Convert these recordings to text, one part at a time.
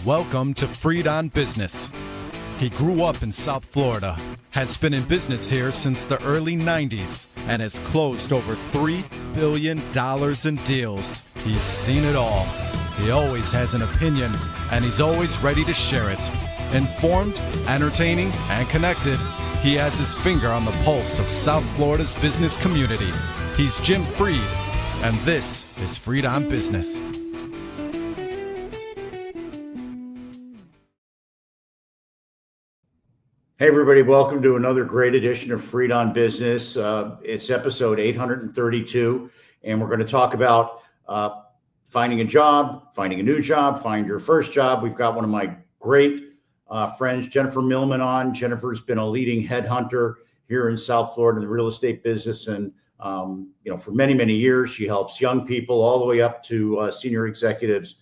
Welcome to Freed on Business. He grew up in South Florida, has been in business here since the early 90s, and has closed over $3 billion in deals. He's seen it all. He always has an opinion, and he's always ready to share it. Informed, entertaining, and connected, he has his finger on the pulse of South Florida's business community. He's Jim Freed, and this is Freed on Business. Hey everybody, welcome to another great edition of Freed on Business. It's episode 832, and we're going to talk about finding a job, finding a new job, find your first job. We've got one of my great friends, Jennifer Millman, on. Jennifer's been a leading headhunter here in South Florida in the real estate business, and for many, many years, she helps young people all the way up to senior executives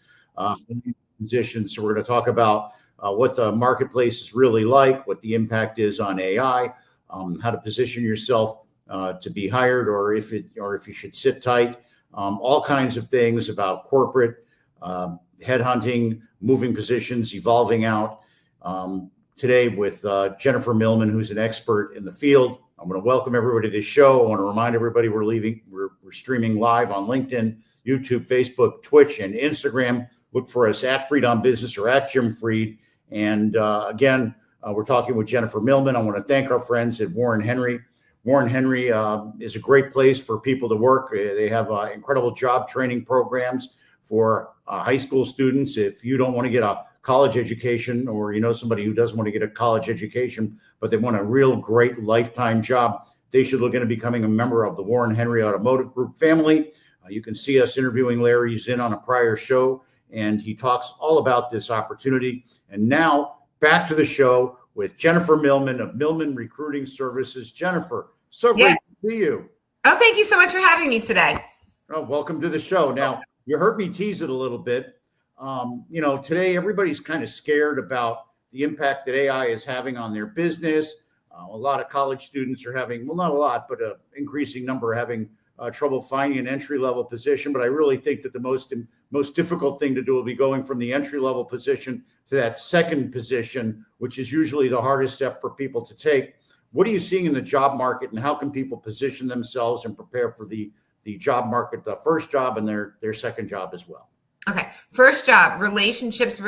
positions. So we're going to talk about what the marketplace is really like, what the impact is on AI, how to position yourself to be hired, or if you should sit tight, all kinds of things about corporate headhunting, moving positions, evolving out. Today with Jennifer Millman, who's an expert in the field. I'm going to welcome everybody to the show. I want to remind everybody we're streaming live on LinkedIn, YouTube, Facebook, Twitch, and Instagram. Look for us at Freed on Business or at Jim Freed. And again, we're talking with Jennifer Millman. I want to thank our friends at Warren Henry. Warren Henry is a great place for people to work. They have incredible job training programs for high school students. If you don't want to get a college education, or you know somebody who doesn't want to get a college education, but they want a real great lifetime job, they should look into becoming a member of the Warren Henry Automotive Group family. You can see us interviewing Larry Zinn on a prior show, and he talks all about this opportunity. And now back to the show with Jennifer Millman of Millman Recruiting Services. Jennifer, so great to see you. Oh, thank you so much for having me today. Oh, welcome to the show. Now, you heard me tease it a little bit. Today everybody's kind of scared about the impact that AI is having on their business. A lot of college students are having, well, not a lot, but an increasing number are having trouble finding an entry-level position. But I really think that the most difficult thing to do will be going from the entry-level position to that second position, which is usually the hardest step for people to take. What are you seeing in the job market, and how can people position themselves and prepare for the job market, the first job and their second job as well? Okay. First job, relationships.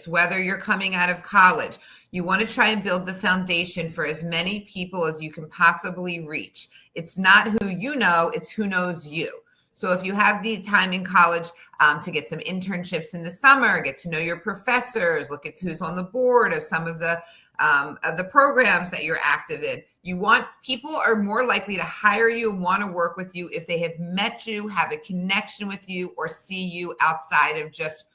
Whether you're coming out of college, you want to try and build the foundation for as many people as you can possibly reach. It's not who you know, it's who knows you. So if you have the time in college to get some internships in the summer, get to know your professors, look at who's on the board of some of the programs that you're active in. People are more likely to hire you and want to work with you if they have met you, have a connection with you, or see you outside of just,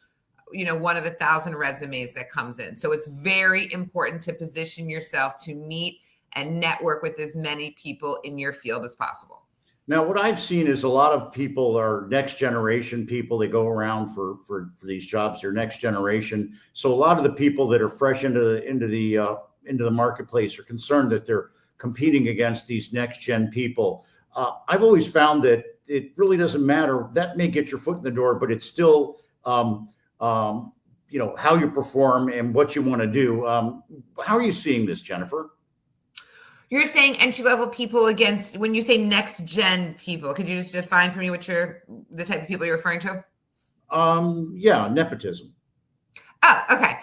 one of 1,000 resumes that comes in. So it's very important to position yourself to meet and network with as many people in your field as possible. Now, what I've seen is a lot of people are next generation people. They go around for these jobs. They're next generation. So a lot of the people that are fresh into the marketplace are concerned that they're competing against these next gen people. I've always found that it really doesn't matter. That may get your foot in the door, but it's still how you perform and what you want to do. How are you seeing this, Jennifer? You're saying entry-level people against, when you say next-gen people, could you just define for me the type of people you're referring to? Nepotism. Oh, okay.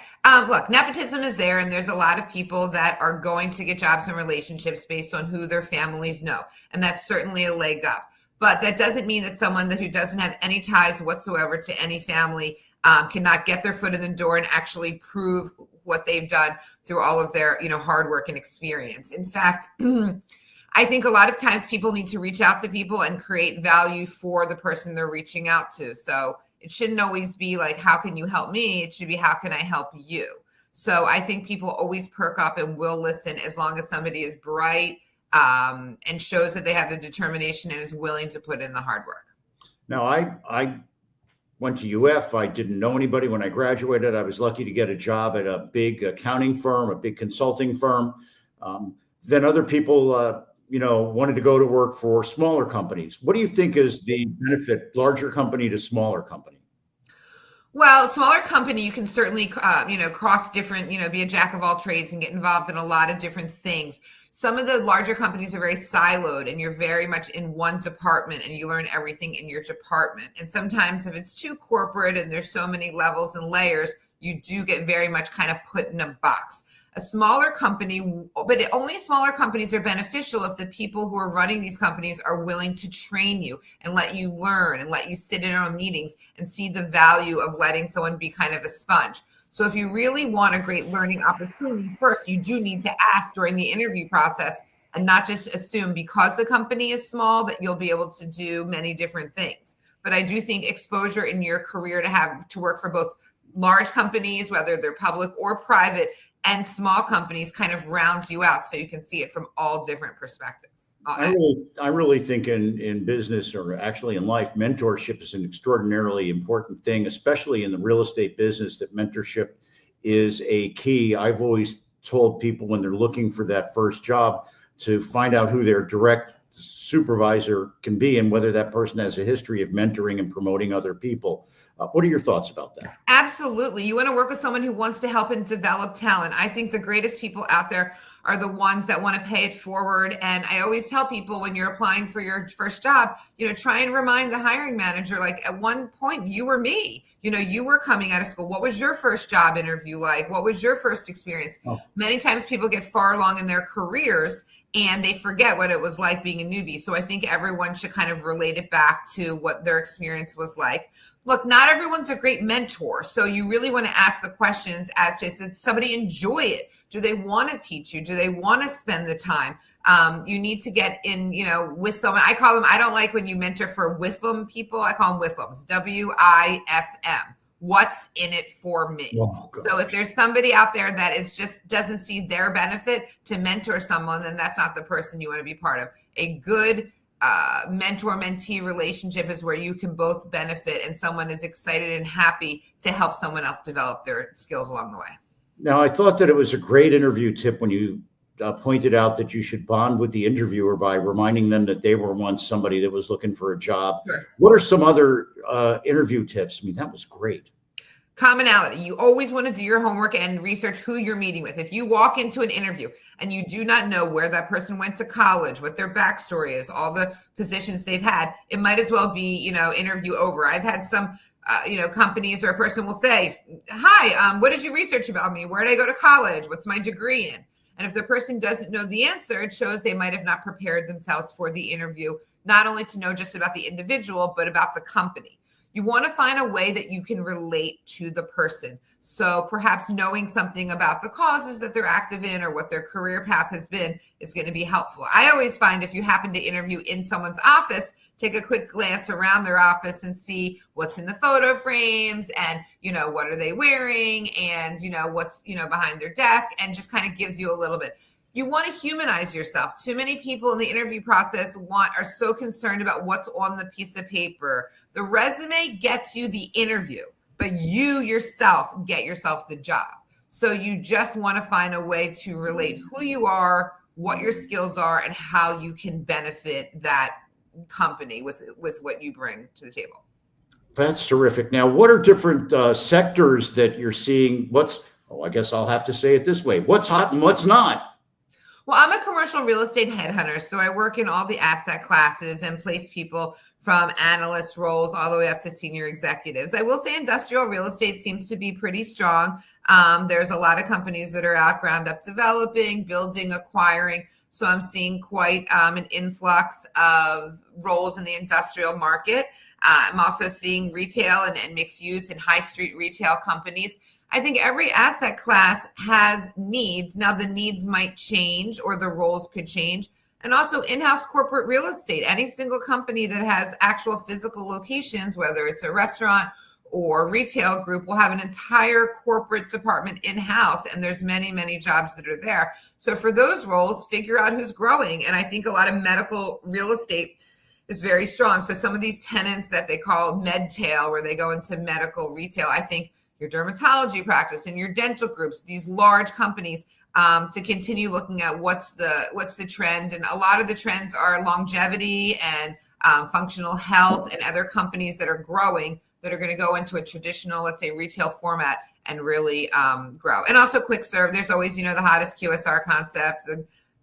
Look, nepotism is there, and there's a lot of people that are going to get jobs and relationships based on who their families know, and that's certainly a leg up. But that doesn't mean that someone who doesn't have any ties whatsoever to any family cannot get their foot in the door and actually prove what they've done through all of their, hard work and experience. In fact, I think a lot of times people need to reach out to people and create value for the person they're reaching out to. So it shouldn't always be like, how can you help me? It should be, how can I help you? So I think people always perk up and will listen as long as somebody is bright and shows that they have the determination and is willing to put in the hard work. Now, I went to UF. I didn't know anybody when I graduated. I was lucky to get a job at a big accounting firm, a big consulting firm. Then other people, wanted to go to work for smaller companies. What do you think is the benefit, larger company to smaller company? Well, smaller company, you can certainly, cross different, be a jack of all trades and get involved in a lot of different things. Some of the larger companies are very siloed and you're very much in one department and you learn everything in your department. And sometimes if it's too corporate and there's so many levels and layers, you do get very much kind of put in a box. A smaller company, but only smaller companies are beneficial if the people who are running these companies are willing to train you and let you learn and let you sit in on meetings and see the value of letting someone be kind of a sponge. So if you really want a great learning opportunity, first, you do need to ask during the interview process and not just assume because the company is small that you'll be able to do many different things. But I do think exposure in your career to work for both large companies, whether they're public or private, and small companies kind of rounds you out so you can see it from all different perspectives. I really think in business, or actually in life, mentorship is an extraordinarily important thing, especially in the real estate business, that mentorship is a key. I've always told people when they're looking for that first job to find out who their direct supervisor can be and whether that person has a history of mentoring and promoting other people. What are your thoughts about that? Absolutely. You want to work with someone who wants to help and develop talent. I think the greatest people out there are the ones that want to pay it forward. And I always tell people when you're applying for your first job, try and remind the hiring manager, like at one point you were me, you were coming out of school. What was your first job interview like? What was your first experience? Oh. Many times people get far along in their careers and they forget what it was like being a newbie. So I think everyone should kind of relate it back to what their experience was like. Look, not everyone's a great mentor. So you really want to ask the questions as to, did somebody enjoy it? Do they want to teach you? Do they want to spend the time? You need to get in, with someone. I call them, I don't like when you mentor for WIFM people. I call them WIFMs, WIFM. What's in it for me? Oh, so if there's somebody out there that is just doesn't see their benefit to mentor someone, then that's not the person you want to be part of. A good mentor-mentee relationship is where you can both benefit and someone is excited and happy to help someone else develop their skills along the way. Now, I thought that it was a great interview tip when you pointed out that you should bond with the interviewer by reminding them that they were once somebody that was looking for a job. Sure. What are some other interview tips? I mean, that was great. Commonality. You always want to do your homework and research who you're meeting with. If you walk into an interview and you do not know where that person went to college, what their backstory is, all the positions they've had, it might as well be, interview over. I've had some, companies or a person will say, hi, what did you research about me? Where did I go to college? What's my degree in? And if the person doesn't know the answer, it shows they might have not prepared themselves for the interview, not only to know just about the individual, but about the company. You want to find a way that you can relate to the person. So perhaps knowing something about the causes that they're active in or what their career path has been is going to be helpful. I always find if you happen to interview in someone's office, take a quick glance around their office and see what's in the photo frames and, what are they wearing and, what's, behind their desk, and just kind of gives you a little bit. You want to humanize yourself. Too many people in the interview process are so concerned about what's on the piece of paper. The resume gets you the interview, but you yourself get yourself the job. So you just want to find a way to relate who you are, what your skills are, and how you can benefit that company with what you bring to the table. That's terrific. Now, what are different sectors that you're seeing? I guess I'll have to say it this way. What's hot and what's not? Well, I'm a commercial real estate headhunter, so I work in all the asset classes and place people from analyst roles all the way up to senior executives. I will say industrial real estate seems to be pretty strong. There's a lot of companies that are out ground up developing, building, acquiring. So I'm seeing quite an influx of roles in the industrial market. I'm also seeing retail and mixed use and high street retail companies. I think every asset class has needs. Now the needs might change or the roles could change. And also in-house corporate real estate. Any single company that has actual physical locations, whether it's a restaurant or retail group, will have an entire corporate department in-house. And there's many, many jobs that are there. So for those roles, figure out who's growing. And I think a lot of medical real estate is very strong. So some of these tenants that they call medtail, where they go into medical retail, I think your dermatology practice and your dental groups, these large companies, to continue looking at what's the trend. And a lot of the trends are longevity and functional health and other companies that are growing that are going to go into a traditional, let's say, retail format and really grow. And also quick serve. There's always, the hottest QSR concept,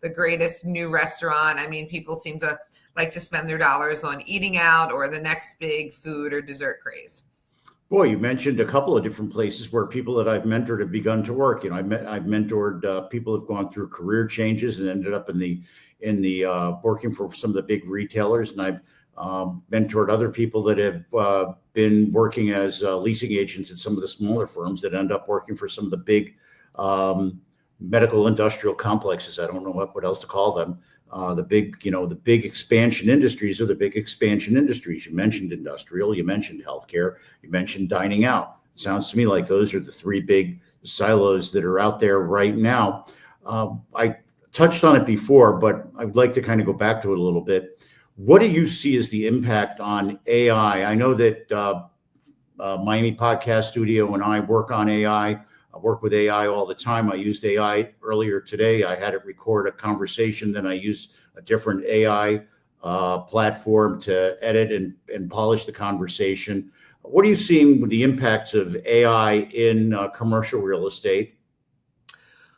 the greatest new restaurant. I mean, people seem to like to spend their dollars on eating out or the next big food or dessert craze. Boy, you mentioned a couple of different places where people that I've mentored have begun to work. I've mentored people who've gone through career changes and ended up in the working for some of the big retailers, and I've mentored other people that have been working as leasing agents at some of the smaller firms that end up working for some of the big medical industrial complexes. I don't know what else to call them. The big expansion industries are the big expansion industries. You mentioned industrial, you mentioned healthcare, you mentioned dining out. It sounds to me like those are the three big silos that are out there right now. I touched on it before, but I'd like to kind of go back to it a little bit. What do you see as the impact on AI? I know that Miami Podcast Studio and I work on AI. I work with AI all the time. I used AI earlier today. I had it record a conversation. Then I used a different AI platform to edit and polish the conversation. What are you seeing with the impacts of AI in commercial real estate?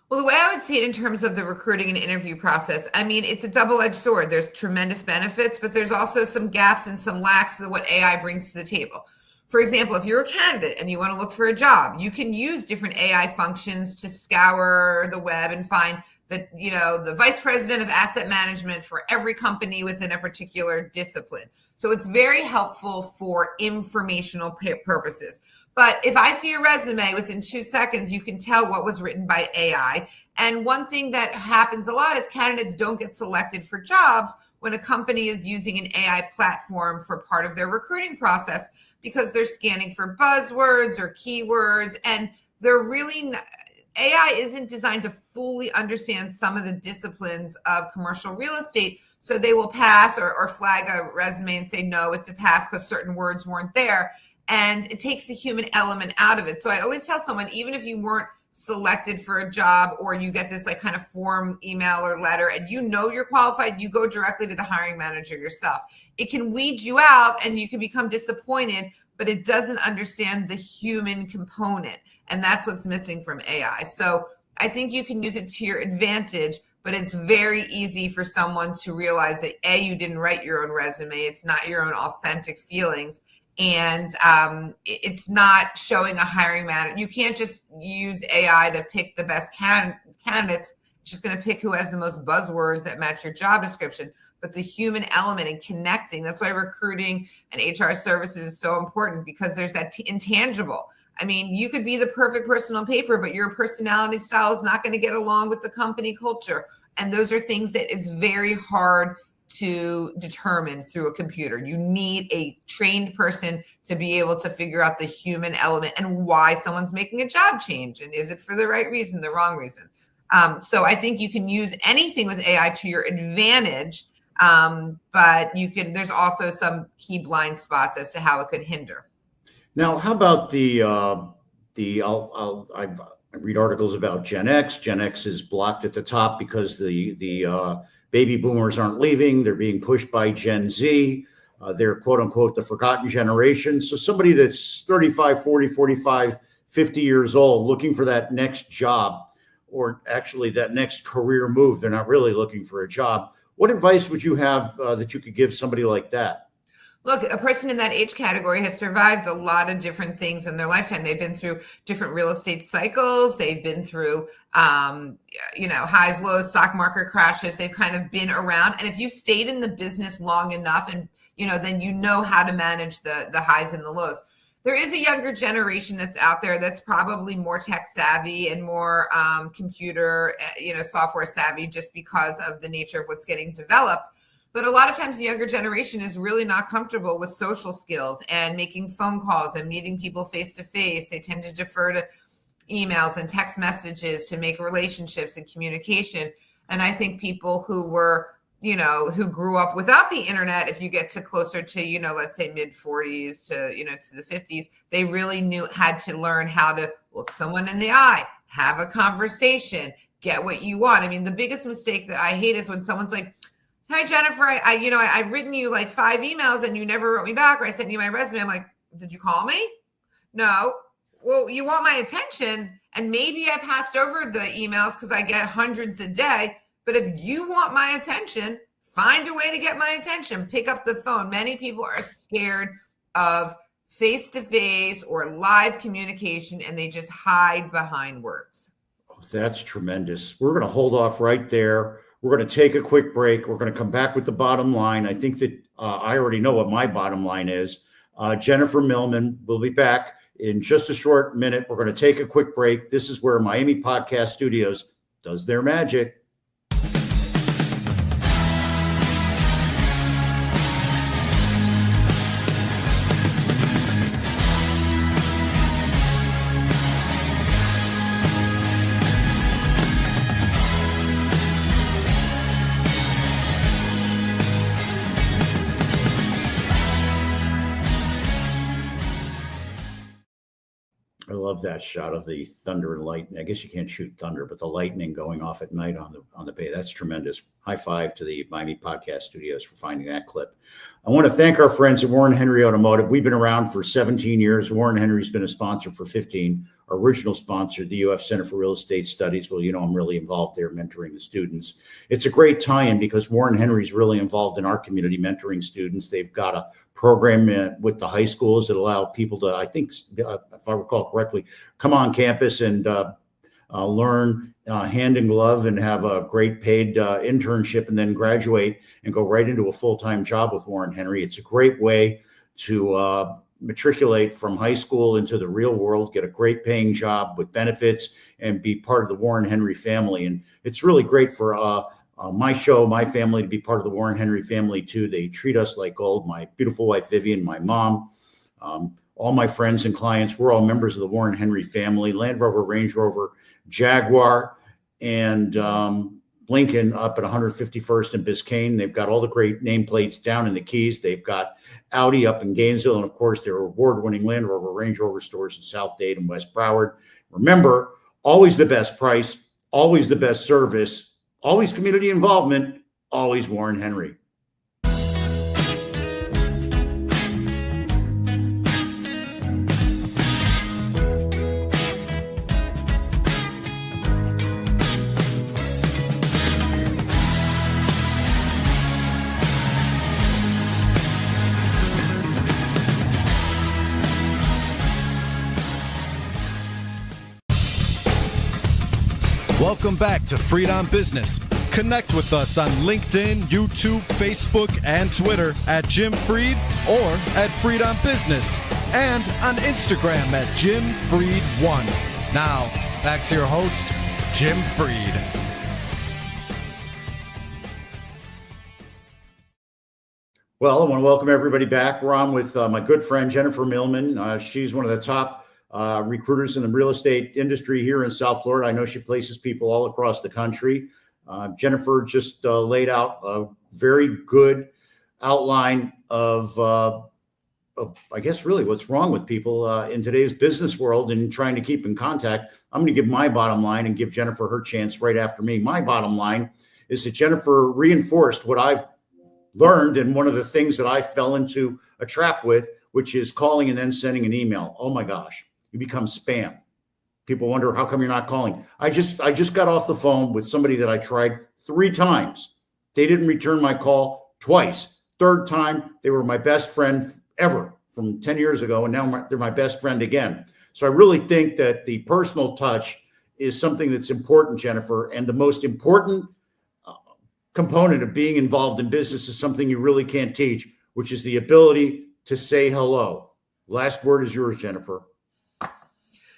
Well, the way I would see it in terms of the recruiting and interview process, I mean, it's a double-edged sword. There's tremendous benefits, but there's also some gaps and some lacks of what AI brings to the table. For example, if you're a candidate and you want to look for a job, you can use different AI functions to scour the web and find the vice president of asset management for every company within a particular discipline. So it's very helpful for informational purposes. But if I see a resume, within 2 seconds, you can tell what was written by AI. And one thing that happens a lot is candidates don't get selected for jobs when a company is using an AI platform for part of their recruiting process, because they're scanning for buzzwords or keywords, and they're really AI isn't designed to fully understand some of the disciplines of commercial real estate. So they will pass or flag a resume and say, no, it's a pass because certain words weren't there. And it takes the human element out of it. So I always tell someone, even if you weren't selected for a job or you get this kind of form email or letter and you're qualified, you go directly to the hiring manager yourself. It can weed you out and you can become disappointed, but it doesn't understand the human component. And that's what's missing from AI. So I think you can use it to your advantage, but it's very easy for someone to realize that you didn't write your own resume. It's not your own authentic feelings. And it's not showing a hiring manager. You can't just use AI to pick the best candidates. It's just going to pick who has the most buzzwords that match your job description. But the human element and connecting, that's why recruiting and HR services is so important, because there's that intangible. I mean, you could be the perfect person on paper, but your personality style is not going to get along with the company culture. And those are things that is very hard to determine through a computer. You need a trained person to be able to figure out the human element and why someone's making a job change. And is it for the right reason, the wrong reason? So I think you can use anything with AI to your advantage, but there's also some key blind spots as to how it could hinder. Now, how about I read articles about Gen X. Gen X is blocked at the top because the baby boomers aren't leaving. They're being pushed by Gen Z. They're quote unquote the forgotten generation. So somebody that's 35, 40, 45, 50 years old looking for that next job, or actually that next career move, they're not really looking for a job. What advice would you have that you could give somebody like that? Look, a person in that age category has survived a lot of different things in their lifetime. They've been through different real estate cycles. They've been through, highs, lows, stock market crashes. They've kind of been around. And if you've stayed in the business long enough, and then you know how to manage the highs and the lows. There is a younger generation that's out there that's probably more tech savvy and more computer, software savvy, just because of the nature of what's getting developed. But a lot of times the younger generation is really not comfortable with social skills and making phone calls and meeting people face to face. They tend to defer to emails and text messages to make relationships and communication. And I think people who were, who grew up without the internet, if you get to closer to, let's say mid 40s to, to the 50s, they really had to learn how to look someone in the eye, have a conversation, get what you want. I mean, the biggest mistake that I hate is when someone's like, hi, Jennifer, I've written you like 5 emails and you never wrote me back, or I sent you my resume. I'm like, Did you call me? No. Well, you want my attention, and maybe I passed over the emails because I get hundreds a day. But if you want my attention, find a way to get my attention. Pick up the phone. Many people are scared of face-to-face or live communication, and they just hide behind words. Oh, that's tremendous. We're going to hold off right there. We're going to take a quick break. We're going to come back with the bottom line. I think that I already know what my bottom line is. Jennifer Millman will be back in just a short minute. We're going to take a quick break. This is where Miami Podcast Studios does their magic. I love that shot of the thunder and lightning. I guess you can't shoot thunder, but the lightning going off at night on the bay. That's tremendous. High five to the Miami Podcast Studios for finding that clip. I want to thank our friends at Warren Henry Automotive. We've been around for 17 years. Warren Henry's been a sponsor for 15. Our original sponsor, the UF Center for Real Estate Studies. Well, I'm really involved there mentoring the students. It's a great tie-in because Warren Henry's really involved in our community mentoring students. They've got a program with the high schools that allow people to, I think, if I recall correctly, come on campus and learn hand in glove and have a great paid internship and then graduate and go right into a full-time job with Warren Henry. It's a great way to matriculate from high school into the real world, get a great paying job with benefits, and be part of the Warren Henry family. And it's really great for my show, my family, to be part of the Warren Henry family too. They treat us like gold. My beautiful wife, Vivian, my mom, all my friends and clients, we're all members of the Warren Henry family. Land Rover, Range Rover, Jaguar, and Lincoln up at 151st and Biscayne. They've got all the great nameplates down in the Keys. They've got Audi up in Gainesville. And of course, their award-winning Land Rover, Range Rover stores in South Dade and West Broward. Remember, always the best price, always the best service, always community involvement, always Warren Henry. Welcome back to Freed on Business. Connect with us on LinkedIn, YouTube, Facebook, and Twitter at Jim Freed or at Freed on Business, and on Instagram at Jim Freed1. Now, back to your host, Jim Freed. Well, I want to welcome everybody back. We're on with my good friend, Jennifer Millman. She's one of the top recruiters in the real estate industry here in South Florida. I know she places people all across the country. Jennifer just laid out a very good outline of, I guess, really what's wrong with people in today's business world and trying to keep in contact. I'm going to give my bottom line and give Jennifer her chance right after me. My bottom line is that Jennifer reinforced what I've learned, and one of the things that I fell into a trap with, which is calling and then sending an email. Oh my gosh. You become spam. People wonder, how come you're not calling? I just got off the phone with somebody that I tried 3 times. They didn't return my call twice. Third time, they were my best friend ever from 10 years ago, and now they're my best friend again. So I really think that the personal touch is something that's important, Jennifer, and the most important component of being involved in business is something you really can't teach, which is the ability to say hello. Last word is yours, Jennifer.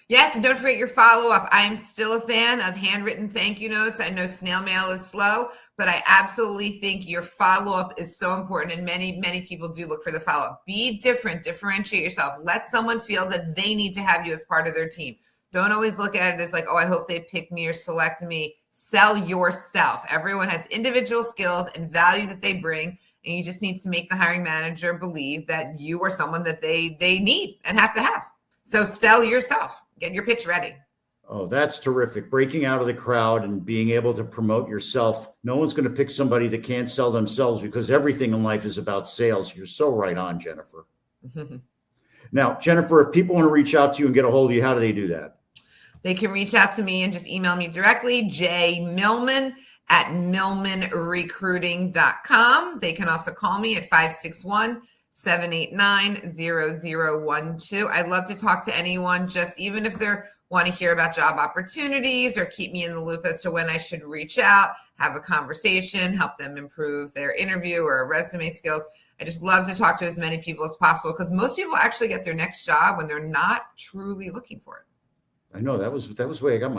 Yes, and don't forget your follow-up. I am still a fan of handwritten thank you notes. I know snail mail is slow, but I absolutely think your follow-up is so important, and many, many people do look for the follow-up. Be different, differentiate yourself. Let someone feel that they need to have you as part of their team. Don't always look at it as like, oh, I hope they pick me or select me. Sell yourself. Everyone has individual skills and value that they bring, and you just need to make the hiring manager believe that you are someone that they need and have to have. So sell yourself. Get your pitch ready. Oh, that's terrific. Breaking out of the crowd and being able to promote yourself. No one's going to pick somebody that can't sell themselves, because everything in life is about sales. You're so right on, Jennifer. Now, Jennifer, if people want to reach out to you and get a hold of you, how do they do that? They can reach out to me and just email me directly, jmillman@millmanrecruiting.com. They can also call me at 561-789-0012. I'd love to talk to anyone, just even if they're want to hear about job opportunities or keep me in the loop as to when I should reach out, have a conversation, help them improve their interview or resume skills. I just love to talk to as many people as possible because most people actually get their next job when they're not truly looking for it. I know that was the way I got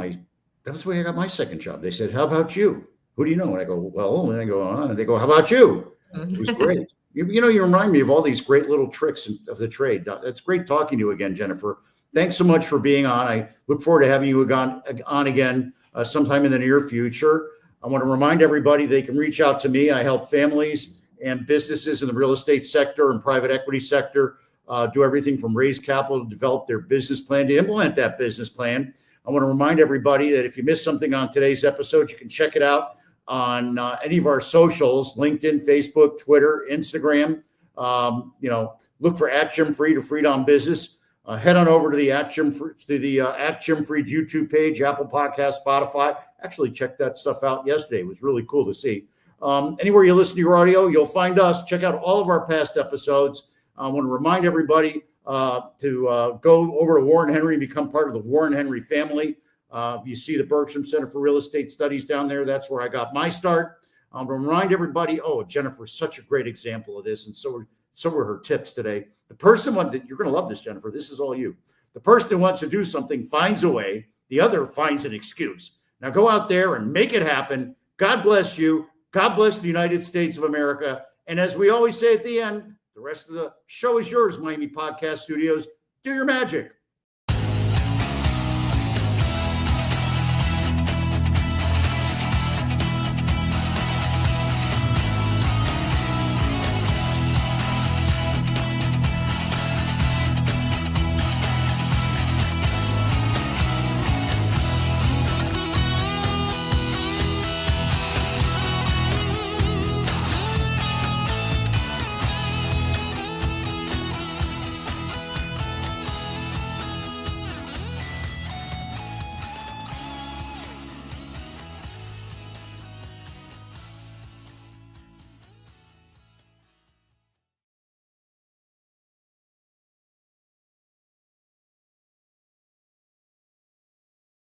my second job. They said, "How about you? Who do you know?" And I go, "Well," and I go, and they go, "How about you?" It was great. You remind me of all these great little tricks of the trade. It's great talking to you again, Jennifer. Thanks so much for being on. I look forward to having you on again sometime in the near future. I want to remind everybody they can reach out to me. I help families and businesses in the real estate sector and private equity sector do everything from raise capital to develop their business plan to implement that business plan. I want to remind everybody that if you missed something on today's episode, you can check it out on any of our socials, LinkedIn, Facebook, Twitter, Instagram. Look for @JimFried to Fried on Business. Head on over to the @JimFried YouTube page, Apple Podcast, Spotify. Actually checked that stuff out yesterday. It was really cool to see. Anywhere you listen to your audio, you'll find us. Check out all of our past episodes. I want to remind everybody to go over to Warren Henry and become part of the Warren Henry family. You see the Bergstrom Center for Real Estate Studies down there. That's where I got my start. I want to remind everybody, Jennifer's such a great example of this, and so were her tips today. The person you're going to love this, Jennifer. This is all you. The person who wants to do something finds a way. The other finds an excuse. Now go out there and make it happen. God bless you. God bless the United States of America. And as we always say at the end, the rest of the show is yours, Miami Podcast Studios. Do your magic.